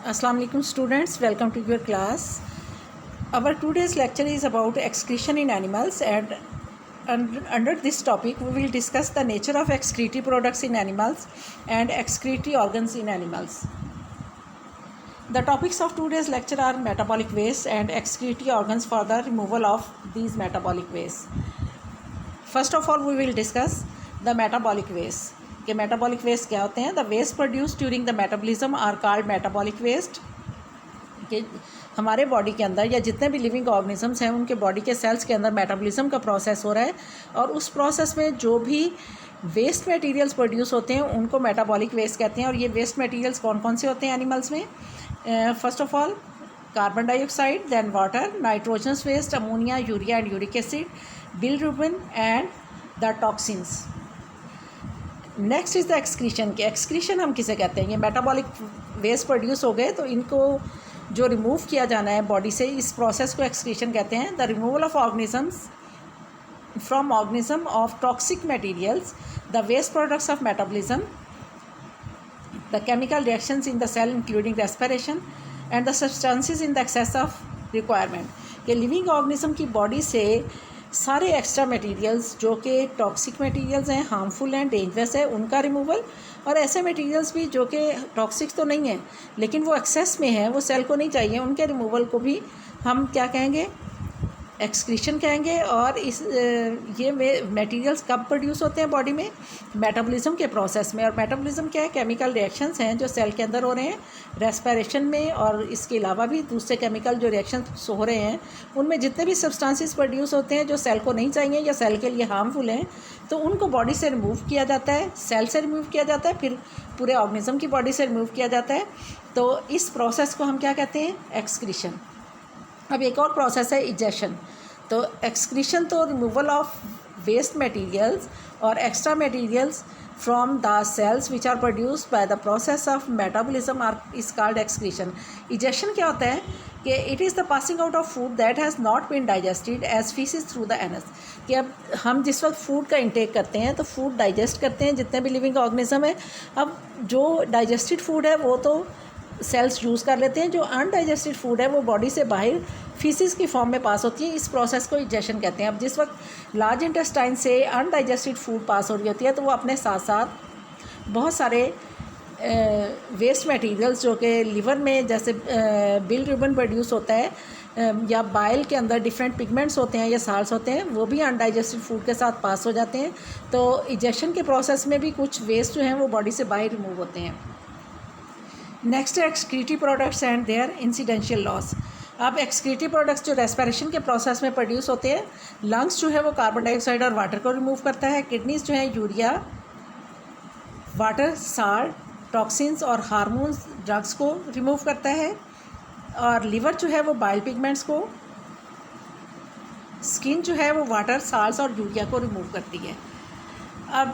Assalamu alaikum students, welcome to your class. Our today's lecture is about excretion in animals, and under this topic we will discuss the nature of excretory products in animals and excretory organs in animals. The topics of today's lecture are metabolic waste and excretory organs for the removal of these metabolic waste. First of all, we will discuss the metabolic waste. कि metabolic waste क्या होते हैं. The waste produce during the metabolism are called metabolic waste. कि हमारे body के अंदर या जितने भी लिविंग ऑर्गेनिजम्स हैं उनके बॉडी के सेल्स के अंदर मेटाबॉलिज्म का प्रोसेस हो रहा है, और उस प्रोसेस में जो भी वेस्ट मटेरियल्स प्रोड्यूस होते हैं उनको मेटाबॉलिक वेस्ट कहते हैं. और ये वेस्ट मटेरियल्स कौन कौन से होते हैं एनिमल्स में? First of all carbon dioxide, then water, nitrogenous waste, ammonia, urea and uric acid, bilirubin and the toxins. Next is the excretion. के एक्सक्रीशन हम किसे कहते हैं? ये मेटाबॉलिक वेस्ट प्रोड्यूस हो गए तो इनको जो रिमूव किया जाना है बॉडी से, इस प्रोसेस को एक्सक्रीशन कहते हैं. The removal of organisms from organism of toxic materials, the waste products of metabolism, the chemical reactions in the cell including respiration and the substances in the excess of requirement. कि living organism की body से सारे extra materials जो कि toxic materials हैं, harmful हैं, dangerous है, उनका रिमूवल, और ऐसे मटेरियल्स भी जो कि टॉक्सिक तो नहीं है लेकिन वो एक्सेस में है, वो सेल को नहीं चाहिए, उनके रिमूवल को भी हम क्या कहेंगे? एक्सक्रीशन कहेंगे. और ये मटेरियल्स कब प्रोड्यूस होते हैं बॉडी में? मेटाबॉलिज्म के प्रोसेस में. और मेटाबॉलिज्म क्या है? केमिकल रिएक्शंस हैं जो सेल के अंदर हो रहे हैं रेस्पिरेशन में, और इसके अलावा भी दूसरे केमिकल जो रिएक्शंस हो रहे हैं उनमें जितने भी सब्सटेंसेस प्रोड्यूस होते हैं जो सेल को नहीं चाहिए या सेल के लिए हार्मफुल हैं, तो उनको बॉडी से रिमूव किया जाता है, सेल से रिमूव किया जाता है, फिर पूरे ऑर्गेनिज्म की बॉडी से रिमूव किया जाता है. तो इस प्रोसेस को हम क्या कहते हैं? एक्सक्रीशन. अब एक और प्रोसेस है इजेशन. तो एक्सक्रीशन तो रिमूवल ऑफ वेस्ट मटेरियल्स और extra materials from the cells which are produced by the process of metabolism are is called excretion. Egestion क्या होता है? कि it is the passing out of food that has not been digested as faeces through the anus. कि अब हम जिस वक्त food का इंटेक करते हैं तो फूड डाइजेस्ट करते हैं जितने भी लिविंग ऑर्गेनिज्म है. अब जो डाइजेस्टेड फूड है वो तो सेल्स यूज़ कर लेते हैं, जो अनडाइजेस्टेड फूड है वो बॉडी से बाहर फीसिस की फॉर्म में पास होती है. इस प्रोसेस को इजेशन कहते हैं. अब जिस वक्त लार्ज इंटेस्टाइन से अनडाइजेस्टेड फूड पास हो रही होती है तो वो अपने साथ साथ बहुत सारे वेस्ट मटेरियल्स जो कि लिवर में जैसे बिलिरुबिन प्रोड्यूस होता है, या बाइल के अंदर डिफरेंट पिगमेंट्स होते हैं या साल्ट्स होते हैं, वो भी अनडाइजेस्टेड फूड के साथ पास हो जाते हैं. तो इजेशन के प्रोसेस में भी कुछ वेस्ट जो हैं वो बॉडी से बाहर रिमूव होते हैं. नेक्स्ट है excretory products and their incidental loss. अब एक्सक्रीटरी प्रोडक्ट्स जो रेस्पिरेशन के प्रोसेस में प्रोड्यूस होते हैं, लंग्स जो है वो कार्बन डाइऑक्साइड और वाटर को रिमूव करता है. किडनीज जो है यूरिया, वाटर, साल्ट, टॉक्सिन्स और हार्मोन्स, ड्रग्स को रिमूव करता है. और लिवर जो है वो बाइल पिगमेंट्स को, स्किन जो है वो वाटर, साल्ट्स और यूरिया को रिमूव करती है. अब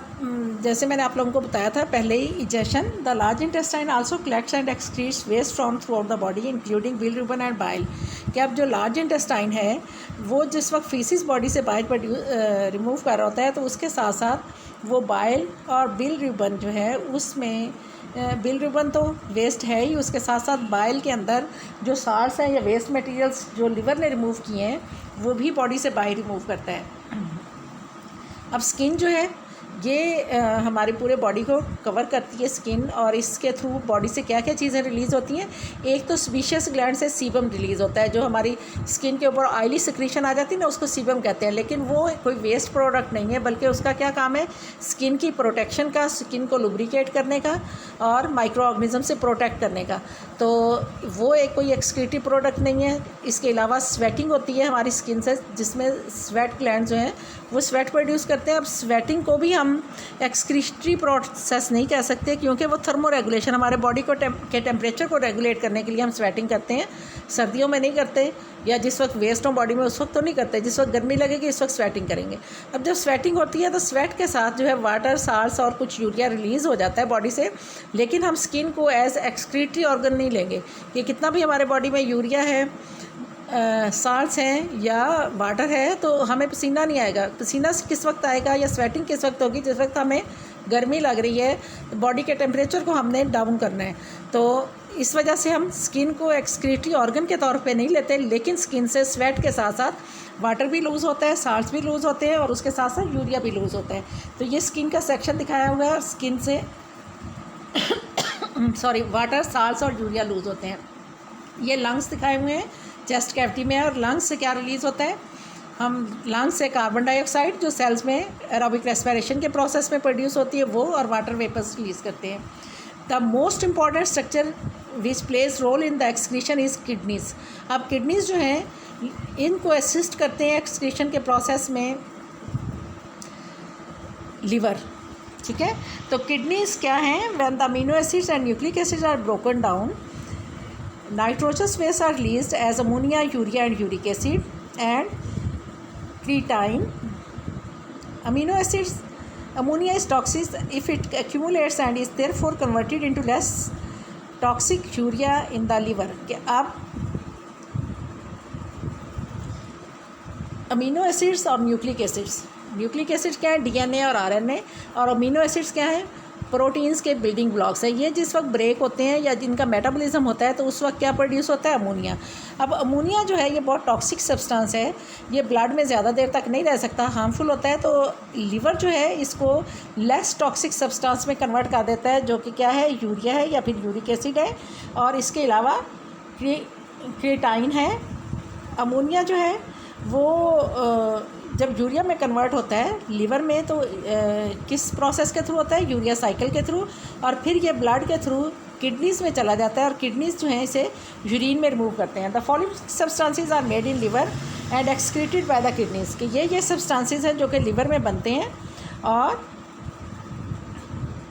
जैसे मैंने आप लोगों को बताया था पहले ही, egestion. The large intestine also collects and excretes waste from throughout the body including bilirubin and bile. कि अब जो लार्ज इंटेस्टाइन है वो जिस वक्त फीसिस बॉडी से बाहर रिमूव कर रहा होता है तो उसके साथ साथ वो बाइल और बिलिरुबिन जो है उसमें, बिलिरुबिन तो वेस्ट है ही, उसके साथ साथ बाइल के अंदर जो साल्ट्स हैं या वेस्ट मटेरियल्स जो लिवर ने रिमूव किए हैं वो भी बॉडी से बाहर रिमूव करता है. अब स्किन जो है ये हमारे पूरे बॉडी को कवर करती है स्किन, और इसके थ्रू बॉडी से क्या क्या चीज़ें रिलीज़ होती हैं? एक तो स्पीशियस ग्लैंड से सीबम रिलीज़ होता है. जो हमारी स्किन के ऊपर ऑयली सिक्रीशन आ जाती है ना, उसको सीबम कहते हैं. लेकिन वो कोई वेस्ट प्रोडक्ट नहीं है, बल्कि उसका क्या काम है? स्किन की प्रोटेक्शन का, स्किन को लुब्रिकेट करने का और माइक्रो ऑर्गेनिज्म से प्रोटेक्ट करने का. तो वो एक कोई एक्सक्रीटरी प्रोडक्ट नहीं है. इसके अलावा स्वेटिंग होती है हमारी स्किन से, जिसमें स्वेट ग्लैंड जो हैं वो स्वेट प्रोड्यूस करते हैं. अब स्वेटिंग को भी हम एक्सक्रीटरी प्रोसेस नहीं कह सकते, क्योंकि वो थर्मो रेगुलेशन, हमारे बॉडी को के टेम्परेचर को रेगुलेट करने के लिए हम स्वेटिंग करते हैं. सर्दियों में नहीं करते, या जिस वक्त वेस्ट हो बॉडी में उस वक्त तो नहीं करते. जिस वक्त गर्मी लगेगी इस वक्त स्वेटिंग करेंगे. अब जब स्वेटिंग होती है तो स्वेट के साथ जो है वाटर, साल्ट्स और कुछ यूरिया रिलीज़ हो जाता है बॉडी से. लेकिन हम स्किन को एज एक्सक्रीटरी ऑर्गन नहीं लेंगे कि कितना भी हमारे बॉडी में यूरिया है, साल्ट्स हैं या वाटर है तो हमें पसीना नहीं आएगा. पसीना किस वक्त आएगा या स्वेटिंग किस वक्त होगी? जिस वक्त हमें गर्मी लग रही है, बॉडी के टेम्परेचर को हमने डाउन करना है, तो इस वजह से हम स्किन को एक्सक्रीटरी ऑर्गन के तौर पे नहीं लेते, लेकिन स्किन से स्वेट के साथ साथ वाटर भी लूज़ होता है, साल्ट्स भी लूज़ होते हैं और उसके साथ साथ यूरिया भी लूज़ होता है। तो ये स्किन का सेक्शन दिखाया हुआ है, स्किन से वाटर, साल्ट्स और यूरिया लूज़ होते हैं। ये लंग्स दिखाए हुए हैं चेस्ट कैविटी में, और लंग्स से क्या रिलीज़ होता है, हम लंग्स से कार्बन डाइऑक्साइड जो सेल्स में एरोबिक रेस्पिरेशन के प्रोसेस में प्रोड्यूस होती है वो, और वाटर वेपर्स रिलीज़ करते हैं। The most important structure which plays role in the excretion is kidneys. अब किडनीज़ जो हैं इनको असिस्ट करते हैं एक्सक्रीशन के प्रोसेस में लिवर, ठीक है। तो किडनीज़ क्या हैं, when the amino acids and nucleic acids are broken down, nitrogenous waste are released as ammonia, urea and uric acid and creatine. Amino acids, ammonia is toxic if it accumulates and is therefore converted into less toxic urea in the liver. कि अब amino acids और nucleic acids, nucleic acids क्या है, DNA और RNA, और amino acids क्या है, proteins के बिल्डिंग ब्लॉक्स है। ये जिस वक्त ब्रेक होते हैं या जिनका मेटाबॉलिज्म होता है तो उस वक्त क्या प्रोड्यूस होता है, अमोनिया। अब अमोनिया जो है ये बहुत टॉक्सिक सब्सटेंस है, ये ब्लड में ज़्यादा देर तक नहीं रह सकता, हार्मफुल होता है। तो लीवर जो है इसको लेस टॉक्सिक सब्सटेंस में कन्वर्ट कर देता है, जो कि क्या है, यूरिया है या फिर यूरिक एसिड है, और इसके अलावा क्रिएटाइन है। अमोनिया जो है वो जब यूरिया में कन्वर्ट होता है लीवर में तो किस प्रोसेस के थ्रू होता है, यूरिया साइकिल के थ्रू, और फिर ये ब्लड के थ्रू किडनीज़ में चला जाता है, और किडनीज़ जो हैं इसे यूरिन में रिमूव करते हैं। The following substances are made in liver and excreted by the kidneys, कि ये सब्सटेंसेस हैं जो कि लिवर में बनते हैं और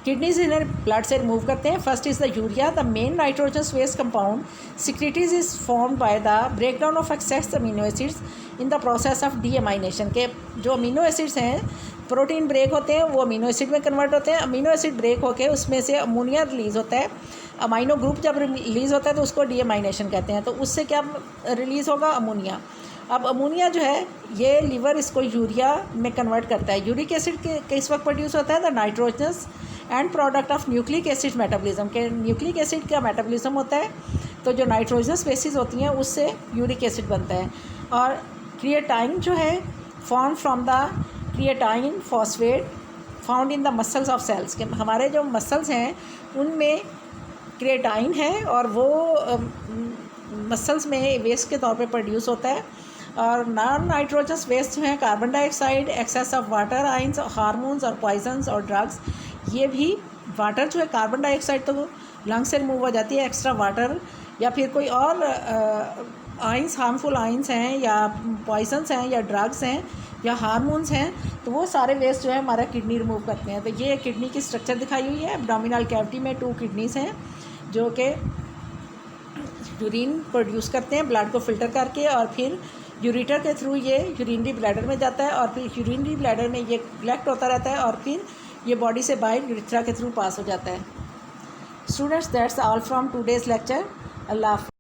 किडनीज इन्हें ब्लड से रिमूव करते हैं। First is the urea, the main nitrogenous waste compound secretes is formed by the breakdown of excess amino acids in the process of deamination. के जो अमीनो एसिड्स हैं, प्रोटीन ब्रेक होते हैं वो अमीनो एसिड में convert होते हैं, amino acid break होकर उसमें से अमोनिया रिलीज़ होता है। अमाइनो ग्रुप जब रिलीज़ होता है तो उसको डीएमाइनेशन कहते हैं, तो उससे क्या रिलीज़ होगा, अमोनिया। अब अमोनिया जो है ये लीवर इसको यूरिया में कन्वर्ट करता है। यूरिक एसिड किस वक्त प्रोड्यूस होता है, the nitrogenous and product of nucleic acid metabolism, के न्यूक्लिक एसिड का मेटाबॉलिज्म होता है, तो जो नाइट्रोजनस बेसिस होती हैं उससे यूरिक एसिड बनता है। और क्रिएटाइन जो है form from the creatine phosphate found in the muscles of cells, के हमारे जो मसल्स हैं उनमें क्रिएटाइन है और वो मसल्स में वेस्ट के तौर पे प्रोड्यूस होता है। और नॉन नाइट्रोजनस वेस्ट जो है carbon dioxide, excess of water, ions, hormones और पॉइजन्स और ड्रग्स, ये भी वाटर जो है कार्बन डाइऑक्साइड तो लंग से रिमूव हो जाती है, एक्स्ट्रा वाटर या फिर कोई और आइंस, हार्मफुल आइंस हैं या पॉइजन्स हैं या ड्रग्स हैं या हार्मोन्स हैं, तो वो सारे वेस्ट जो है हमारा किडनी रिमूव करते हैं। तो ये किडनी की स्ट्रक्चर दिखाई हुई है। एब्डोमिनल कैविटी में 2 किडनीज़ हैं जो कि यूरिन प्रोड्यूस करते हैं ब्लड को फिल्टर करके, और फिर यूरेटर के थ्रू ये यूरिनरी ब्लैडर में जाता है, और फिर यूरिनरी ब्लैडर में ये कलेक्ट होता रहता है और फिर ये बॉडी से बाहर यूरेथ्रा के थ्रू पास हो जाता है। Students, that's all from today's lecture. अल्लाह हाफ़िज़।